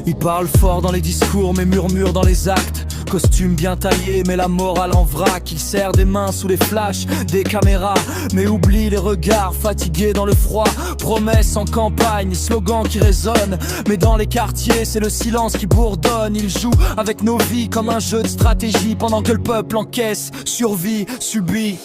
Ils parlent fort dans les discours mais murmurent dans les actes. Costume bien taillé mais la morale en vrac. Ils serrent des mains sous les flashs des caméras mais oublient les regards fatigués dans le froid. Promesses en campagne, slogans qui résonnent, mais dans les quartiers c'est le silence qui bourdonne. Ils jouent avec nos vies comme un jeu de stratégie pendant que le peuple encaisse, survit, subit.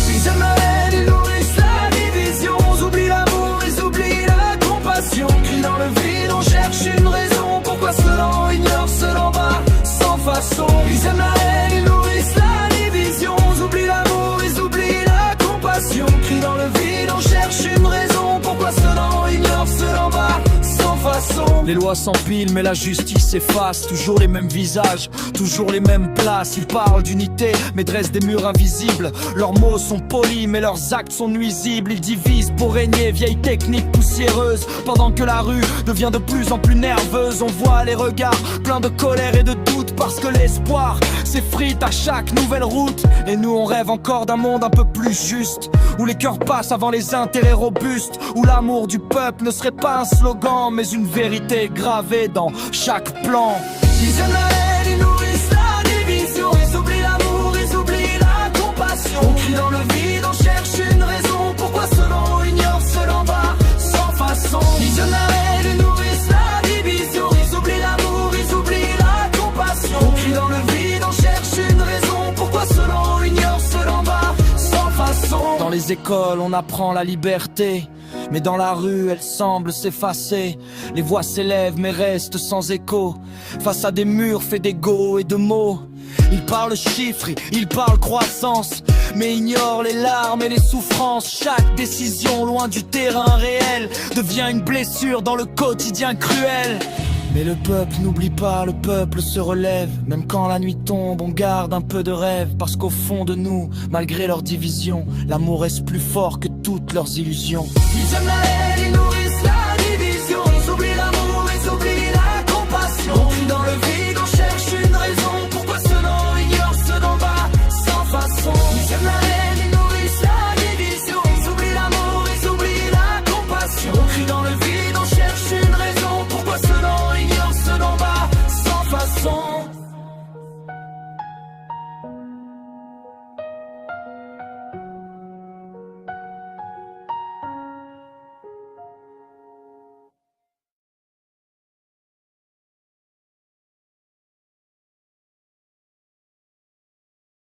Ils aiment la haine, ils nourrissent la division. Ils oublient l'amour, ils oublient la compassion. Crie dans le vide, on cherche une raison. Pourquoi ceux-là ignorent ceux d'en bas sans façon. Ils aiment la haine, ils nourrissent la division. Ils oublient l'amour, ils oublient la compassion. Crie dans le vide, on cherche une raison. Pourquoi ceux-là ignorent ceux d'en bas sans façon. Les lois s'empilent mais la justice s'efface. Toujours les mêmes visages, toujours les mêmes places. Ils parlent d'unité mais dressent des murs invisibles. Leurs mots sont polis mais leurs actes sont nuisibles. Ils divisent pour régner, vieille technique poussiéreuse. Pendant que la rue devient de plus en plus nerveuse, on voit les regards pleins de colère et de doute. Parce que l'espoir s'effrite à chaque nouvelle route. Et nous on rêve encore d'un monde un peu plus juste, où les cœurs passent avant les intérêts robustes, où l'amour du peuple ne serait pas un slogan mais une vérité gravée dans chaque plan. Ils aiment la haine, ils nourrissent la division. Ils oublient l'amour, ils oublient la compassion. On crie dans le vide, on cherche une raison. Pourquoi ceux-là ignorent ceux d'en bas sans façon. Ils aiment la haine, ils nourrissent la division. Ils oublient l'amour, ils oublient la compassion. On crie dans le vide, on cherche une raison. Pourquoi ceux-là ignorent ceux d'en bas sans façon. Dans les écoles on apprend la liberté, mais dans la rue elle semble s'effacer. Les voix s'élèvent mais restent sans écho, face à des murs faits d'ego et de mots. Ils parlent chiffres, ils parlent croissance, mais ignorent les larmes et les souffrances. Chaque décision loin du terrain réel devient une blessure dans le quotidien cruel. Mais le peuple n'oublie pas, le peuple se relève. Même quand la nuit tombe, on garde un peu de rêve. Parce qu'au fond de nous, malgré leurs divisions, l'amour reste plus fort que toutes leurs illusions. Ils aiment la haine, ils nourrissent